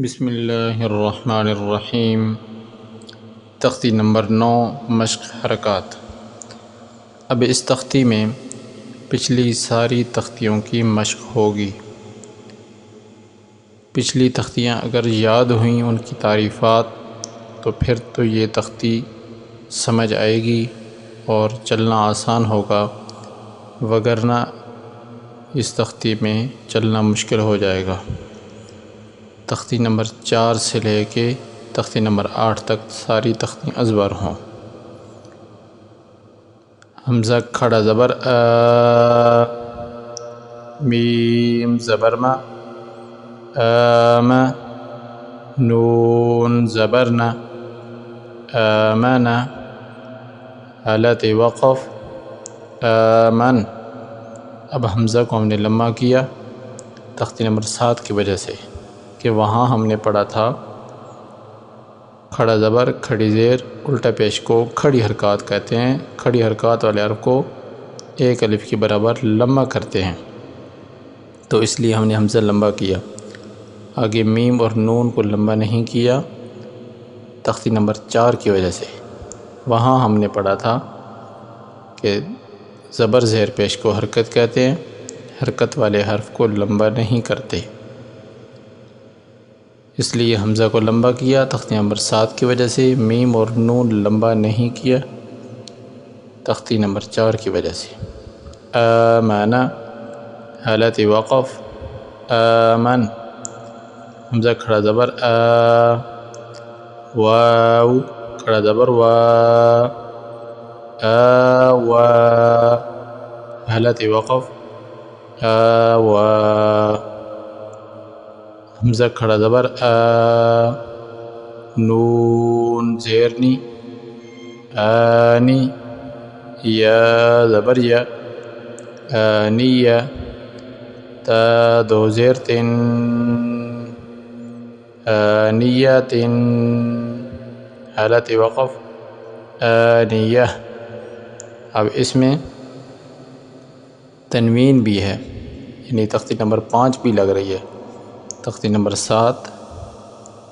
بسم اللہ الرحمن الرحیم۔ تختی نمبر 9 مشق حرکات۔ اب اس تختی میں پچھلی ساری تختیوں کی مشق ہوگی۔ پچھلی تختیاں اگر یاد ہوئیں ان کی تعریفات تو پھر تو یہ تختی سمجھ آئے گی اور چلنا آسان ہوگا، وگرنہ اس تختی میں چلنا مشکل ہو جائے گا۔ تختی نمبر 4 سے لے کے تختی نمبر 8 تک ساری تختیاں ازبر ہوں۔ حمزہ کھڑا زبر آ، میم زبر ما، آم، نون زبر نا، آمن، حالت وقف، آمن۔ اب حمزہ کو ہم نے لمبا کیا تختی نمبر 7 کی وجہ سے کہ وہاں ہم نے پڑھا تھا کھڑا زبر کھڑی زیر الٹا پیش کو کھڑی حرکات کہتے ہیں۔ کھڑی حرکات والے حرف کو ایک الف کے برابر لمبا کرتے ہیں، تو اس لیے ہم نے حمزہ لمبا کیا۔ آگے میم اور نون کو لمبا نہیں کیا تختی نمبر 4 کی وجہ سے، وہاں ہم نے پڑھا تھا کہ زبر زیر پیش کو حرکت کہتے ہیں، حرکت والے حرف کو لمبا نہیں کرتے، اس لیے حمزہ کو لمبا کیا تختی نمبر 7 کی وجہ سے۔ میم اور نون لمبا نہیں کیا تختی نمبر 4 کی وجہ سے۔ آمن، حالت وقف، آمن، حمزہ کھڑا زبر آ، واو کھڑا زبر وا، آوا، حالت وقف، آوا، حمزہ کھڑا زبر آ، نون زیرنی، آنی، یا زبر یا، آنیہ، تا دو زیر تن، آنیت، حالت وقف، آنیہ۔ اب اس میں تنوین بھی ہے، یعنی تختی نمبر 5 بھی لگ رہی ہے، تختی نمبر 7،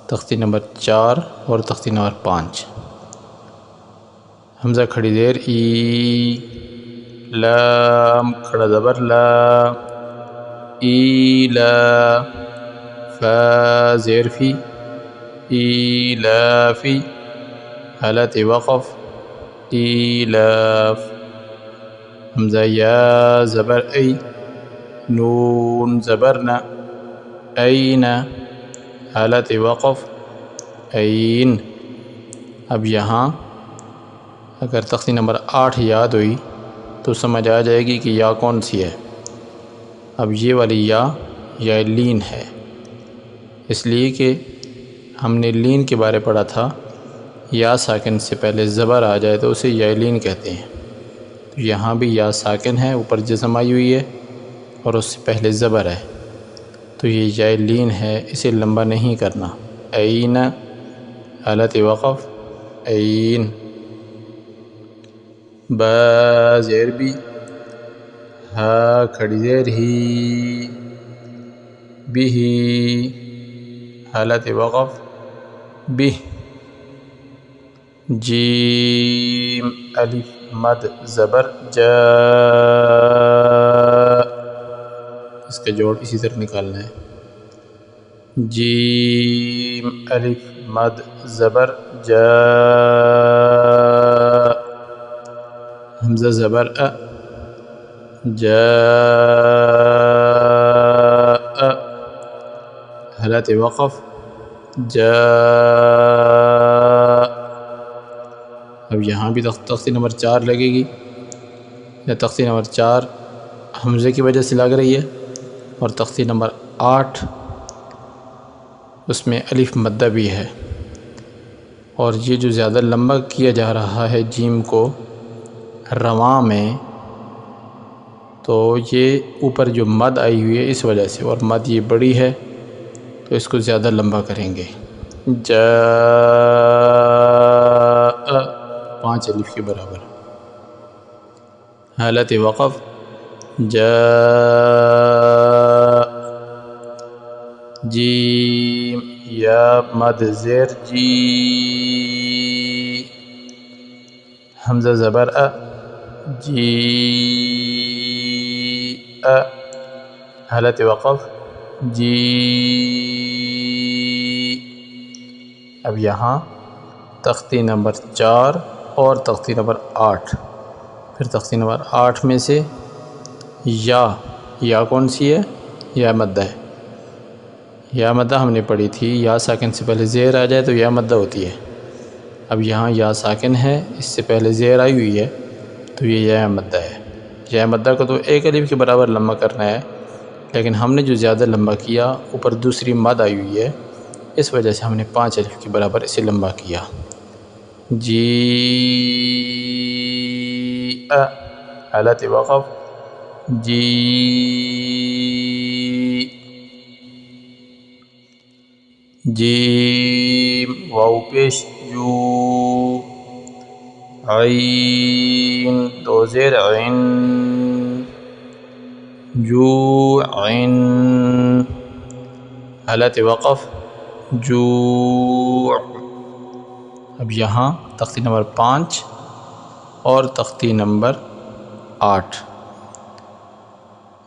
تختی نمبر 4 اور تختی نمبر 5۔ حمزہ کھڑی زیر ای، لام کھڑا زبر لا، ایلا، فا زیر فی، ایلافی، حالت وقف، ایلاف۔ حمزہ یا زبر ای، نون زبر نا، این، حالت وقف، این۔ اب یہاں اگر تختی نمبر 8 یاد ہوئی تو سمجھ آ جائے گی کہ یا کون سی ہے۔ اب یہ والی یا لین ہے، اس لیے کہ ہم نے لین کے بارے پڑھا تھا، یا ساکن سے پہلے زبر آ جائے تو اسے یا لین کہتے ہیں، تو یہاں بھی یا ساکن ہے، اوپر جزم آئی ہوئی ہے اور اس سے پہلے زبر ہے، تو یہ یا لین ہے، اسے لمبا نہیں کرنا۔ این، حالت وقف، این۔ با زیر بی، ہا کھڑی زیر ہی، بھی، حالت وقف، بھی۔ جیم الف مد زبر جا، اس کا جوڑ اسی طرح نکالنا ہے، جیم الف مد زبر جا، حمزہ زبر ا، جا، حالت وقف، جا۔ اب یہاں بھی تختی نمبر 4 لگے گی، یا تختی نمبر 4 حمزے کی وجہ سے لگ رہی ہے، اور تختی نمبر 8 اس میں الف مدہ بھی ہے، اور یہ جو زیادہ لمبا کیا جا رہا ہے جیم کو رواں میں، تو یہ اوپر جو مد آئی ہوئی ہے اس وجہ سے، اور مد یہ بڑی ہے تو اس کو زیادہ لمبا کریں گے۔ جا، 5 الف کے برابر، حالت وقف، جا۔ جیم یا مد زیر جی، حمزہ زبر جی حالت وقف جی۔ اب یہاں تختی نمبر 4 اور تختی نمبر 8، پھر تختی نمبر 8 میں سے یا کون سی ہے؟ یا مدہ ہے۔ یا مدہ ہم نے پڑھی تھی، یا ساکن سے پہلے زیر آ جائے تو یا مدہ ہوتی ہے۔ اب یہاں یا ساکن ہے، اس سے پہلے زیر آئی ہوئی ہے تو یہ یا مدہ ہے۔ یا مدہ کو تو ایک الف کے برابر لمبا کرنا ہے، لیکن ہم نے جو زیادہ لمبا کیا اوپر دوسری مد آئی ہوئی ہے، اس وجہ سے ہم نے 5 الف کے برابر اسے لمبا کیا۔ جی حالت وقف جی، جیم واو پیش جو، عین دو زیر عین جو عین حالت وقف جو۔ اب یہاں تختی نمبر 5 اور تختی نمبر 8،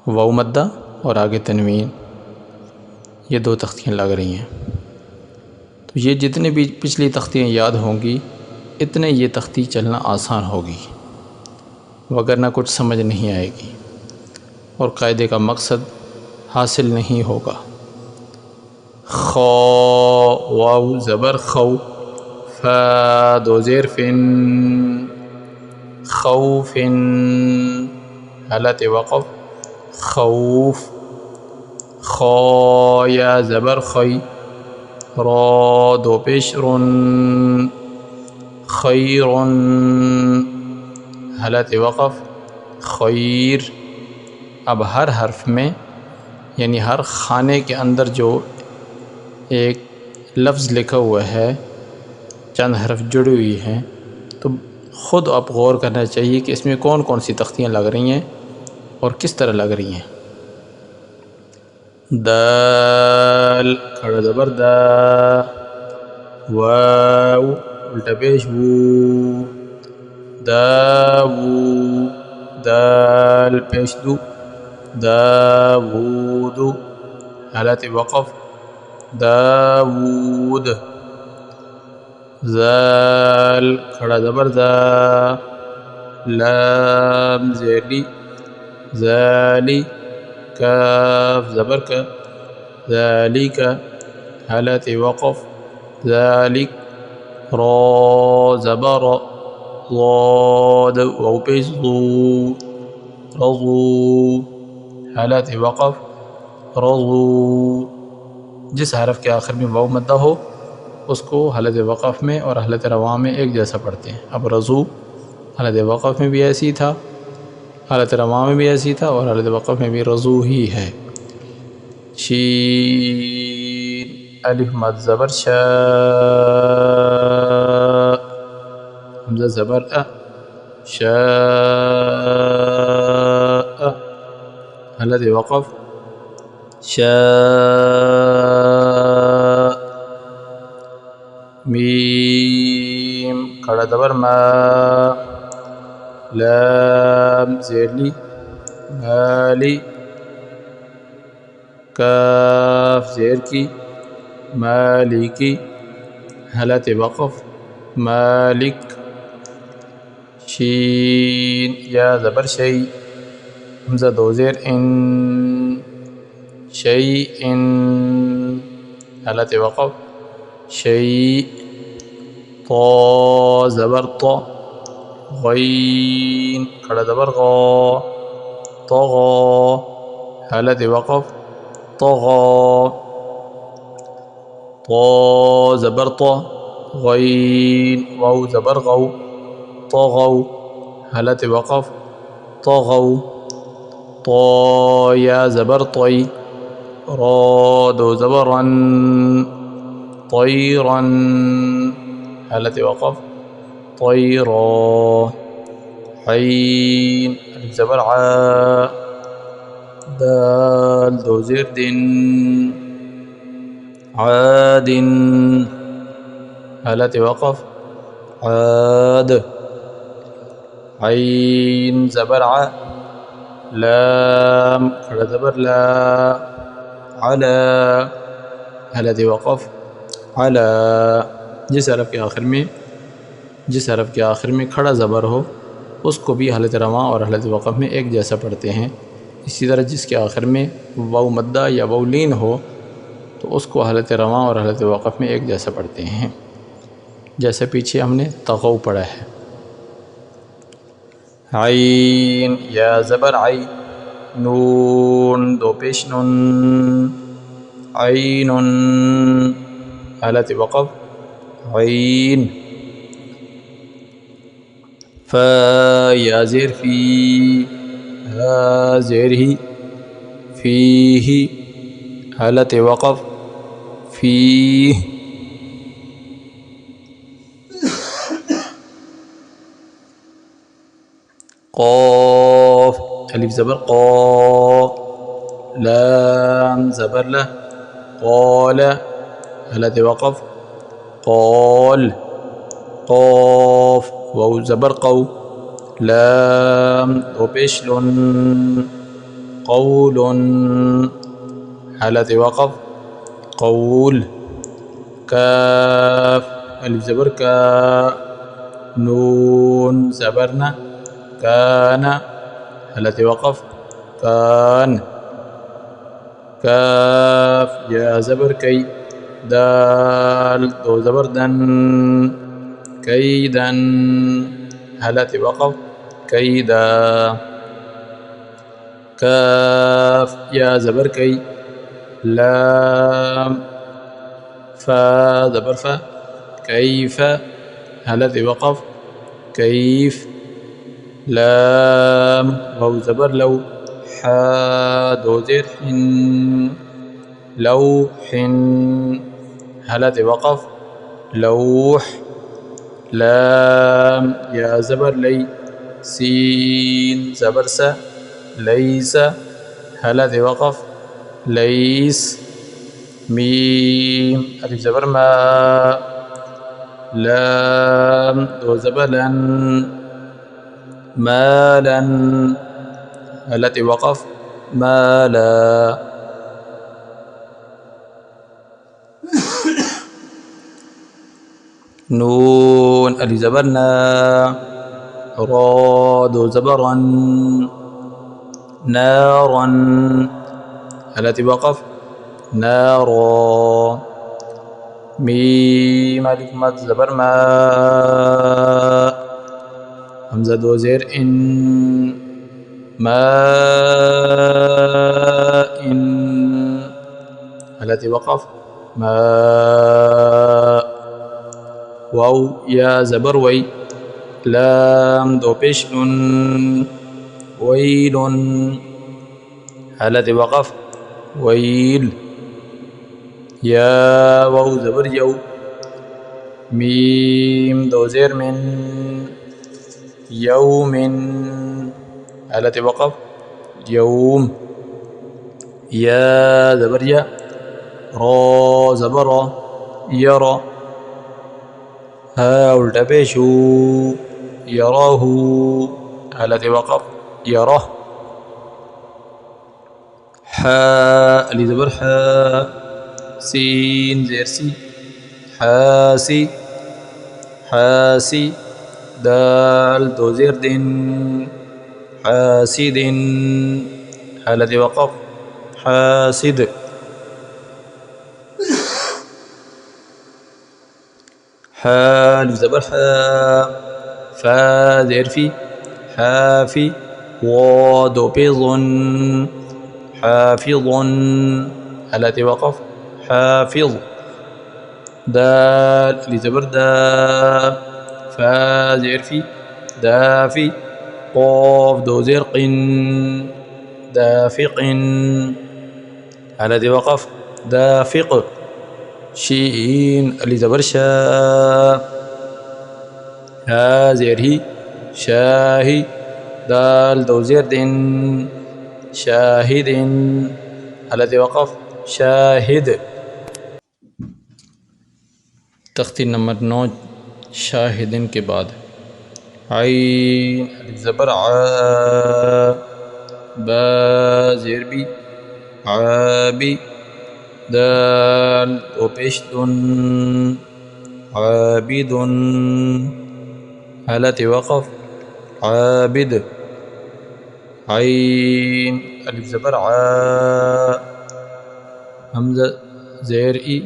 واو مدہ اور آگے تنوین، یہ 2 تختیاں لگ رہی ہیں۔ تو یہ جتنے بھی پچھلی تختیاں یاد ہوں گی اتنے یہ تختی چلنا آسان ہوگی، وگرنہ کچھ سمجھ نہیں آئے گی اور قاعدے کا مقصد حاصل نہیں ہوگا۔ خو واو زبر خو، فا دو زیر فن خوفن حالت وقف خوف۔ خو یا زبر خی، را دو پیش رن خیرن حالت وقف خیر۔ اب ہر حرف میں یعنی ہر خانے کے اندر جو ایک لفظ لکھا ہوا ہے، چند حرف جڑی ہوئی ہیں، تو خود آپ غور کرنا چاہیے کہ اس میں کون کون سی تختیاں لگ رہی ہیں اور کس طرح لگ رہی ہیں۔ دال کھڑا زبر دا، واو الٹا پیش وو، داو دال پیش دو، داوود حالت وقف داوود۔ زال کھڑا زبر دا، لام زیلی زالی، کاف زبر کا ذالک حالت وقف ذالک، را زبر ضاد واو پیش ضو رضو حالت وقف رضو۔ جس حرف کے آخر میں واو مدہ ہو اس کو حالت وقف میں اور حالت رواں میں ایک جیسا پڑھتے ہیں۔ اب رضو حالت وقف میں بھی ایسی تھا، حالت رواں میں بھی ایسی تھا، اور حالت وقف میں بھی رضو ہی ہے۔ شین الف مد زبر شا، حمزہ زبر شا حالت وقف شا۔ میم کھڑا زبر ما، لام زیرلی مالی، کاف زیر کی مالکی حالت وقف مالک۔ شین یا زبر شی، حمزہ دو زیر ان شی ان حالت وقف شی۔ طا زبر طا، غین کھڑا زبر غا، طغا حالت وقف طغا۔ طا زبر طا، غین واو زبر غو، طغوا حالت وقف طغوا۔ طا یا زبر طی، را دو زبر رن طیرا حالت وقف طیرا۔ عین الف زبر عا، دال دو زیر دن عاد حالت وقف عاد. عین زبر ع لام کھڑا زبر لا علا حالت وقف علا. جس حرف کے آخر میں کھڑا زبر ہو اس کو بھی حالت رواں اور حالت وقف میں ایک جیسا پڑھتے ہیں. اسی طرح جس کے آخر میں واو مدہ یا واو لین ہو تو اس کو حالت رواں اور حالت وقف میں ایک جیسا پڑھتے ہیں، جیسے پیچھے ہم نے تغو پڑھا ہے. عین یا زبر عی نون دو پیش نون عین حالت وقف عین. فا یا زیر فی ہا زیر ہی فیہ حالت وقف فیہ. قاف الف زبر قا لام زبر له قال حالت وقف قال. قاف واو زبر قو لام دو پیش لن قول حالت وقف قول. کاف الف زبر کا نون زبرنا كان حالت وقف كان. كاف يا زبر كي دال دو زبر دن كيدا حالت وقف كيدا. كاف يا زبر كي لام فا زبر فا كيف حالت وقف كيف. لام واو زبر لو حا دو زیر حن لوح حالت وقف لوح. لام یا زبر لی سین زبر سا لیس حالت وقف لیس. میم الف زبر ما لام دو زبر لن مالا حالت وقف مالا. نون الف زبر نا را دو زبرا نارا حالت وقف نارا. میم الف مد زبر ما حمزہ دو زیر ان ما ان حالت وقف ما. واو یا زبر وی لام دو پیش نون ویل حالت وقف ویل. یا واو زبر یو میم دو زیر من يوم حالت وقف يوم. يا زبر يا را زبر يرى ها الٹا پیشو يراه حالت وقف يراه. حا الف زبر حا سين زیر سی حاسي حاسي. دال دو زیر دن حاسد حالت وقف حاسد. حا الف زبر حا فا زیر فی حافی وا دو پیض حافظ حالت وقف حافظ. دال الف زبر دا فا زیر فی دافی قاف دو زیر قن دافق حالت وقف دافق. شین الف زبر شا ها زیر ہی شاہی دال دو زیر دن شاہد حالت وقف شاہد. تختی نمبر 9 شاہدین کے بعد عین الف زبر ع، با زیر بی، عابی، دال دو پیش دن، عابد، حالت وقف عابد، عین الف زبر ع، حمزہ زیر ای،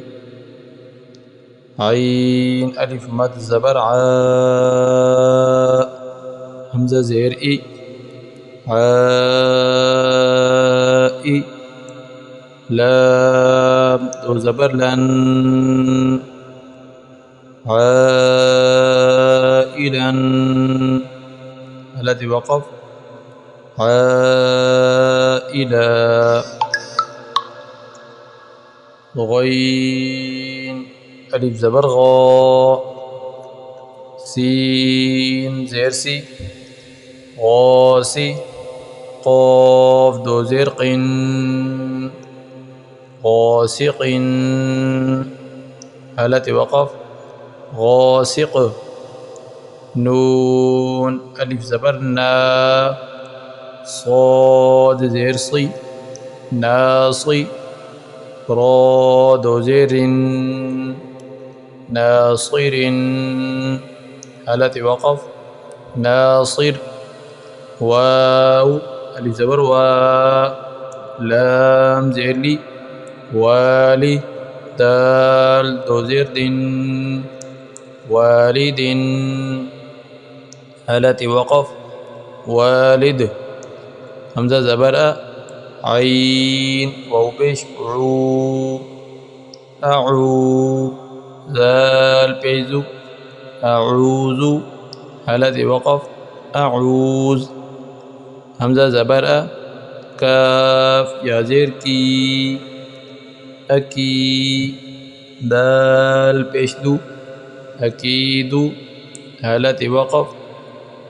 عین الف مد زبر ع، حمزہ زیر ای، عائی، لام دو زبر لن، عائلا، حالت وقف عائلا، غین الف زبر غا، سین زیر سی، غاسی، قاف دو زیر قن، غاسق، حالت وقف غاسق، نون الف زبر نا، صاد زیر صی، ناصی، را دو زیر ناصر، حالت وقف ناصر، واو الف زبر وا، لام زیر لی، والی، دال دو زیر دن، والد، حالت وقف والد، حمزہ زبر ا، عین واو پیش عو، اعو، ذال پیزو، اعوذ، حالت وقف اعوذ، حمزہ زبر ا، کاف یا زیر کی، اکی، دال پیش دو، اکید، حالت وقف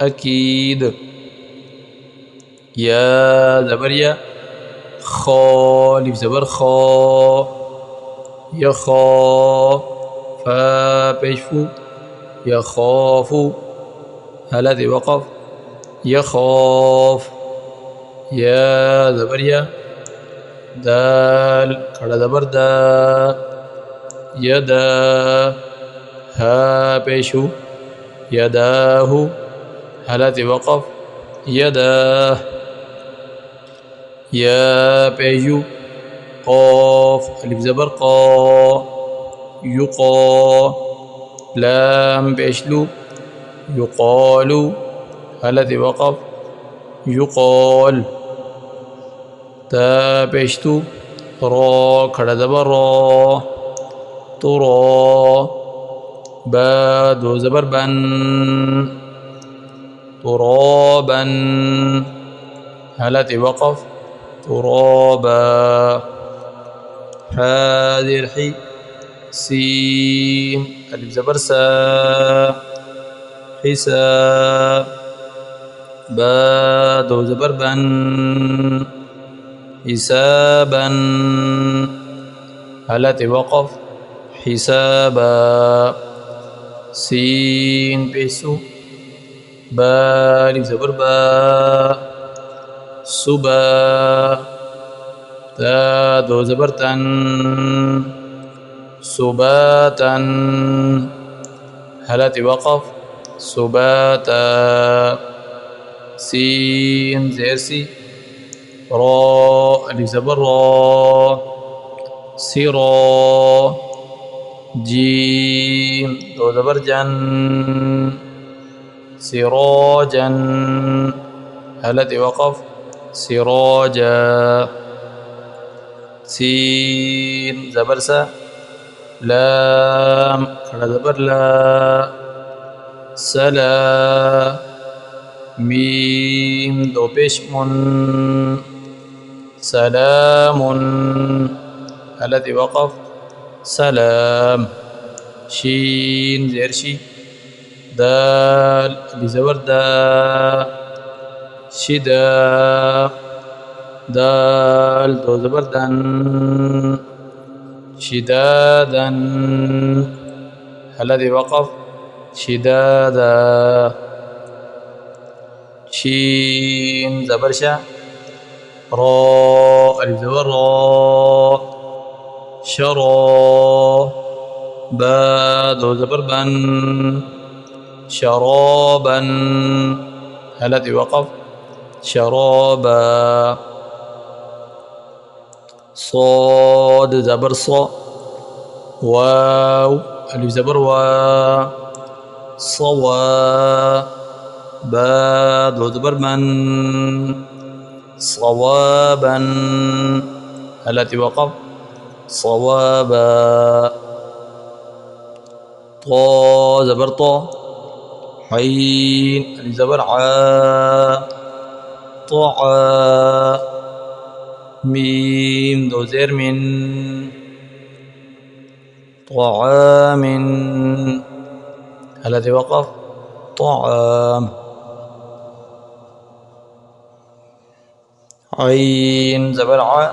اکید، یا زبر یا، خا الف زبر خا، یخا، فا پیش فو، یخاف، حالت وقف یخاف، یا زبر یا، دال کھڑا زبر دا، یدا، ہا پیشو، یداہ، حالت وقف یداہ، یا پیشو، قاف الف زبر قا، یقا، لام پیشلو، یقالو، حالت وقف یقال، تا پیشتو، را کھڑا زبر را، ترا، با دو زبر بن، ترابا، حالت وقف ترابا، حاذر حی، سین الف زبر سا، حسا، با دو زبر بن، حسابا، حالت وقف حسابا، سین پیسو، با الف زبر با، صبا، تا دو زبر تن، صباتا، حالت وقف صباتا، سین زیر سی، را الف زبر را، سرا، جیم دو زبر جن، سراجا، حالت وقف سراجا، سین زبر سا، لام کھڑا زبر لا، سلا، میم دو پیش من، سلام، حالت وقف سلام، شین زیر شی، دال الف زبر دا، شدا، دال دو زبر دن، شدادا، الذي وقف شدادا شين زبرشا را ألف زبر را شرا با دو زبر بن شرابا الذي وقف شرابا صاد زبر صا واو ألف زبر وا صوا با دو زبر من صوابا التي وقف صوابا طا زبر طا عين ألف زبر عا طعا ميم دو زير من طعام الذي وقف طعام عين زبر ع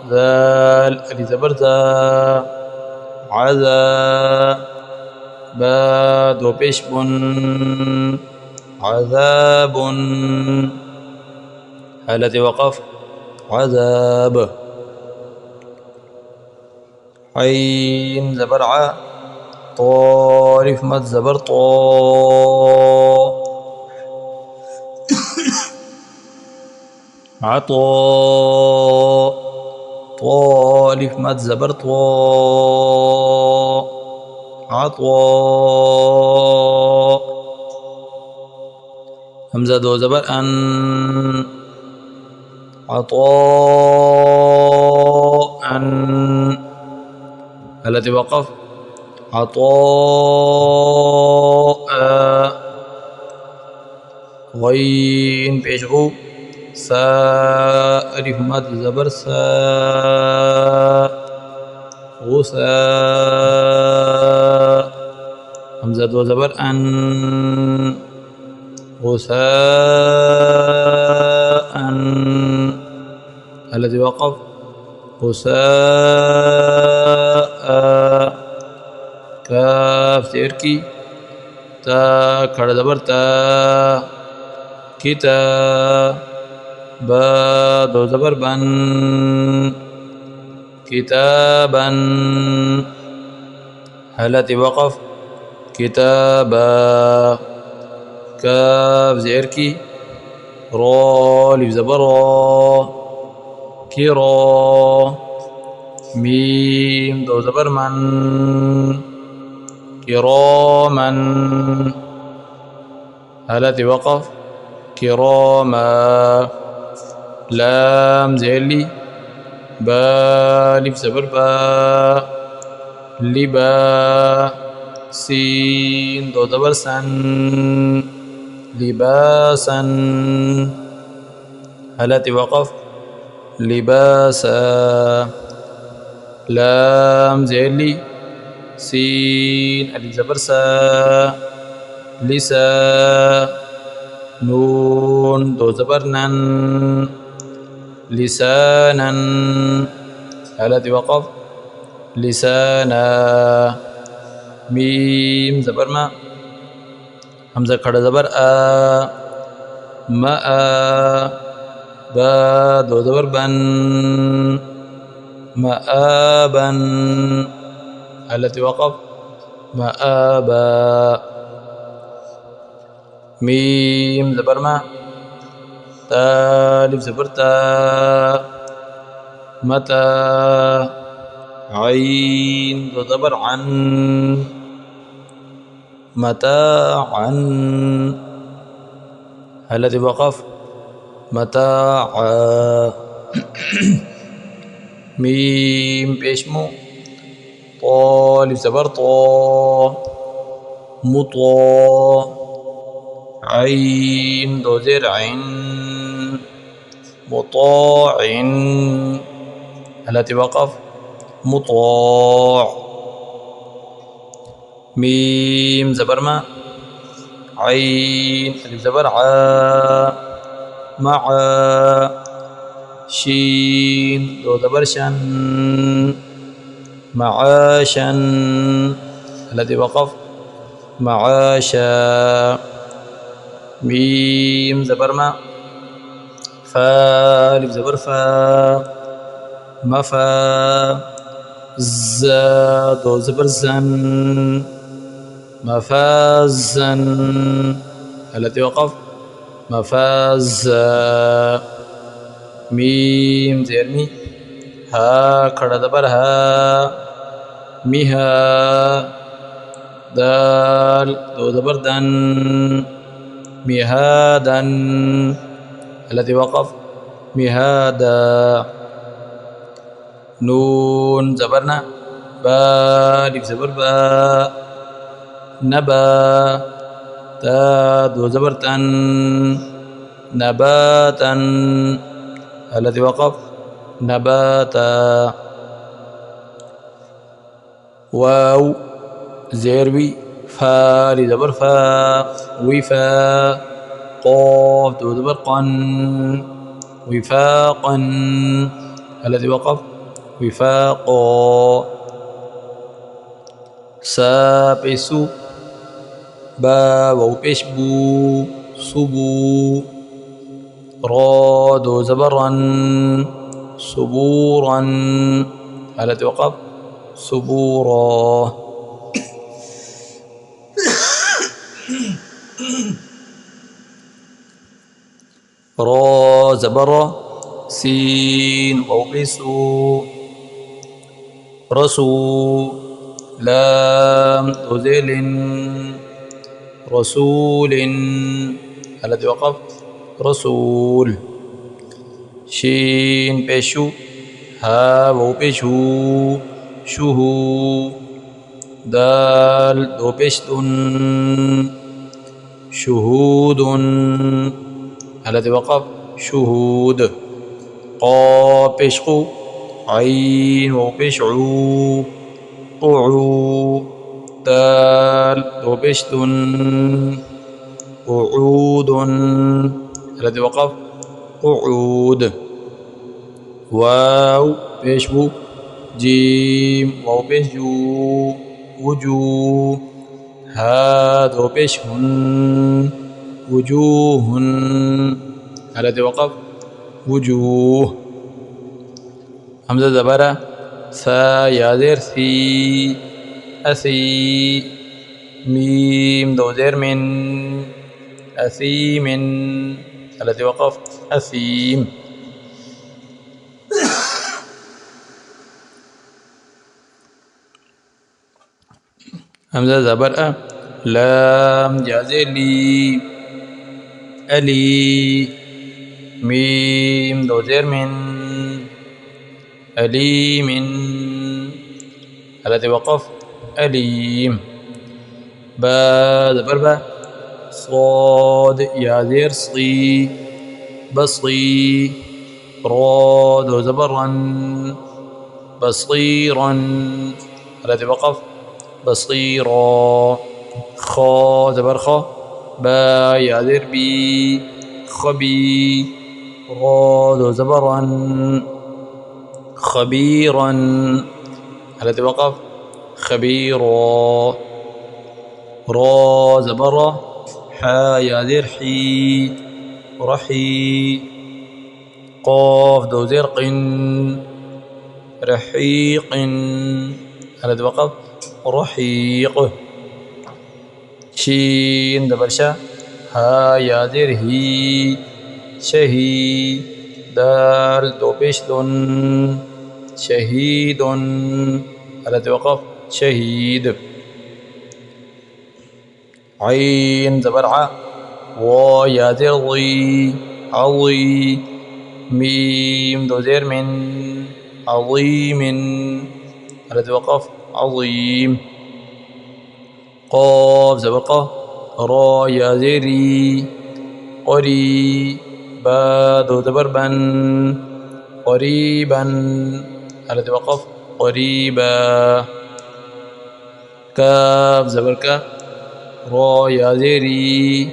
ذال ألف زبر ذا عذا با دو پیش بن عذاب الذي وقف عذاب عين زبر ع طارف مد زبر طا عطاء طالف مد زبر طا عطاء همزة دو زبر أن عطاء التي وقف عطاء غين بيشغو سا ألف مد زبر سا غساء همزة دو زبر أن غساء الذي وقف غساء كاف تركي تا کھڑا زبر تا كتا با دو زبر بن كتابا التي وقف كتابا كاف زير كي را لف زبر را كرا ميم دو زبر من كراما التي وقف كراما لام زيلي با لف زبر با لبا سين دو زبر سن لباسا التي وقف لباسا لام زيلي سين ألف زبر سا لسا نون دو زبر نن لسانا التي وقف لسانا ميم زبر ما همزة کھڑا زبر ما با دو زبر بن مآبا التي وقف مآبا ميم زبر ما تالف زبر تا متى عين دو زبر عن متاعا الذي وقف متاعا ميم بيشمو طالف زبر طا مطا عين دو زير عين مطاع التي وقف مطاع ميم زبر ما عين ألف زبر عا مع شين دو زبر شن معاشا التي وقف معاشا. ميم زبر ما، فا ألف زبر فا مفا. زا دو زبر زن مفازا التي وقف مفازا. ميم زير مي، ها کھڑا زبر ها مها. دال دو زبر دن مهادا التي وقف مهادا. نون زبرنا، با ألف زبر با نبا. تا دو زبر تن نباتا التي وقف نباتا. واو زيروي، فا ألف زبر فا وفا. قاف دو زبر قن وفاقا الذي وقف وفاقا. سا بيسو، با واو پیش بو صبو. را دو زبرا صبورا التي وقف صبورا. را زبر سين واو بيسو رسو. لام ذل رسول الذي وقف رسول. شين بيشو، ها واو بيشو شهو. دال دو بيشتن شهود الذي وقف شهود. قا بيشقو، عين واو بيشعو قعو. دال دو بيشتن قعود الذي وقف قعود. واو بيشبو، جيم واو بيشجو وجوه. ها دو بيشهن وجوه الذي وقف وجوه. حمزة زبرة، ثا يا زير ثي أثي. ميم دو زير من أثيم الذي وقف أثيم. حمزة زبر لام يا زير لي ألي. ميم دو زير من أليم الذي وقف أليم. با زبر با، صاد يا زير صي بصي. را دو زبرا بصيرا الذي وقف بصيرا. خا زبر خا، با يا زير بي خبي. را دو زبرا خبيرا الذي وقف خبيرا. را زبر حا يا زير حي رحي. قاف دو زير قن رحيق الذي وقف رحيق. شين زبر شا، ها يا زير هي شهي. دال دو پیش دن شهيد الذي وقف شهيد. عين زبر ع، و يا زير ضي عضي. ميم دو زير من عظيم الذي وقف عظيم. قاف زبر قا، را يا زيري قري. با دو زبر بن قريبا الذي وقف قريبا. كاف زبر كا، را يا زيري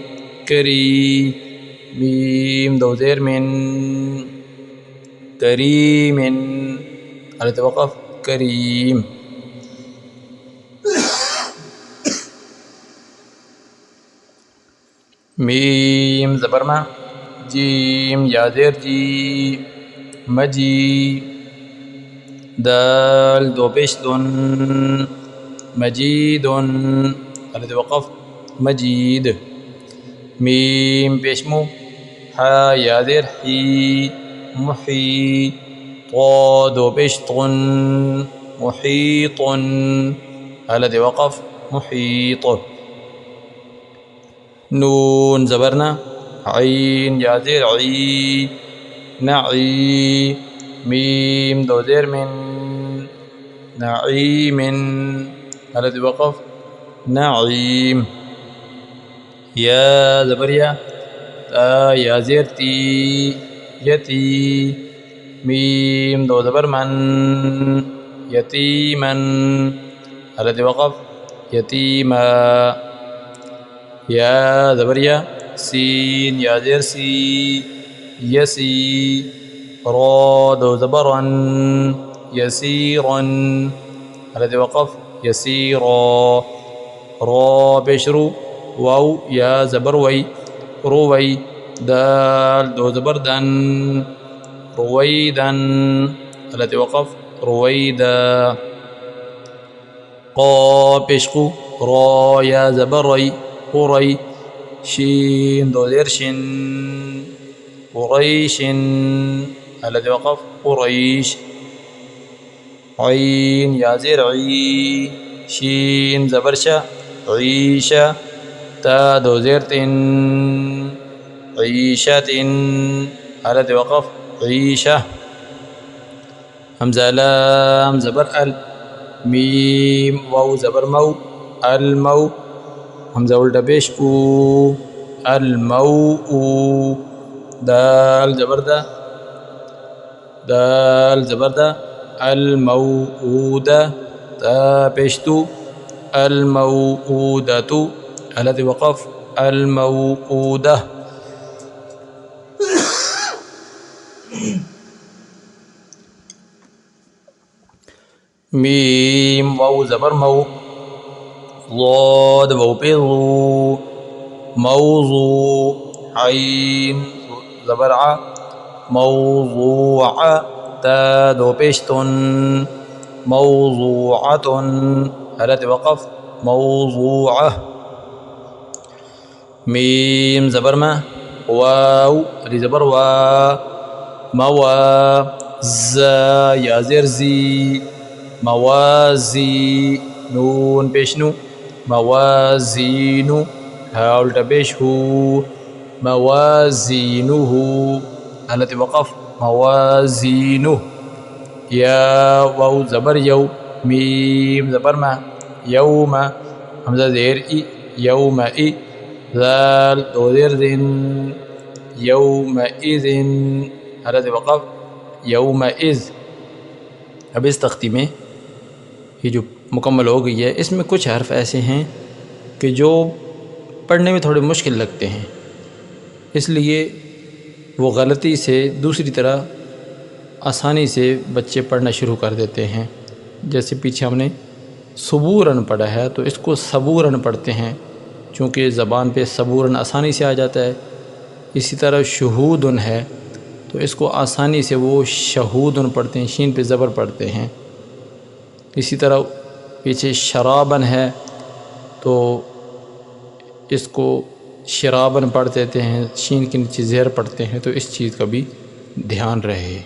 كري. ميم دو زير من كريم الذي وقف كريم. میم زبر ما، جیم یا زیر جی، مجی. دال دو پیش دن، مجید، الذي وقف مجید. میم پیش مو، حا یا زیر حی، محی. طا دو پیش طن، محیط، الذي وقف محیط. نون زبرنا، عين يا زير عي، نعي. ميم دو زير من، نعيم، الذي وقف نعيم. يا زبر يا، تا يا زير تي، يتي. ميم دو زبر من، يتيما، الذي وقف يتيما. يا زبر يا، سين يا زير سي، يسي. را دو زبرا، يسيرا، الذي وقف يسيرا. را بشرو، واو يا زبر وي، روي. دال دو زبر دن، رويدا، الذي وقف رويدا. قا بشقو، را يا زبر ري، قري. شين دو زير شن، قريش، الذي وقف قريش. عين يا زير عي، شين زبر شا، عيشة. تا دو زير تن، عيشة، الذي وقف عيشة. همزة لام زبر ال، ميم واو زبر مو، المو. همزة الٹا پیش او، الموء. دال زبر دا، دال زبر دا، الموءودة. تا پیش تو، الموءودة، الذي وقف الموءودة. ميم واو زبر مو، ضاد واو بيضو، موضوع. عين زبر ع، موضوعة. تا دو بيشتن، موضوعة، التي وقف موضوعة. ميم زبر ما، واو اللي زبر وا، موا. زا يا زير زي، موازي. نون بيشنو، موازين. هاول تبيش هو، موازينه، التي وقف موازينه. يا واو زبر يو، ميم زبر ما، يوم. همزة زير إي، يوم إي. ذال دو زير ذن، يومئذ، التي وقف يومئذ. اب اس تختی میں یہ جو مکمل ہو گئی ہے، اس میں کچھ حرف ایسے ہیں کہ جو پڑھنے میں تھوڑے مشکل لگتے ہیں، اس لیے وہ غلطی سے دوسری طرح آسانی سے بچے پڑھنا شروع کر دیتے ہیں۔ جیسے پیچھے ہم نے صبوراً پڑھا ہے تو اس کو صبوراً پڑھتے ہیں، چونکہ زبان پہ صبوراً آسانی سے آ جاتا ہے۔ اسی طرح شہودن ہے تو اس کو آسانی سے وہ شہودن پڑھتے ہیں، شین پہ زبر پڑھتے ہیں۔ اسی طرح پیچھے شرابن ہے تو اس کو شرابن پڑھ دیتے ہیں، شین کے نیچے زیر پڑھتے ہیں، تو اس چیز کا بھی دھیان رہے۔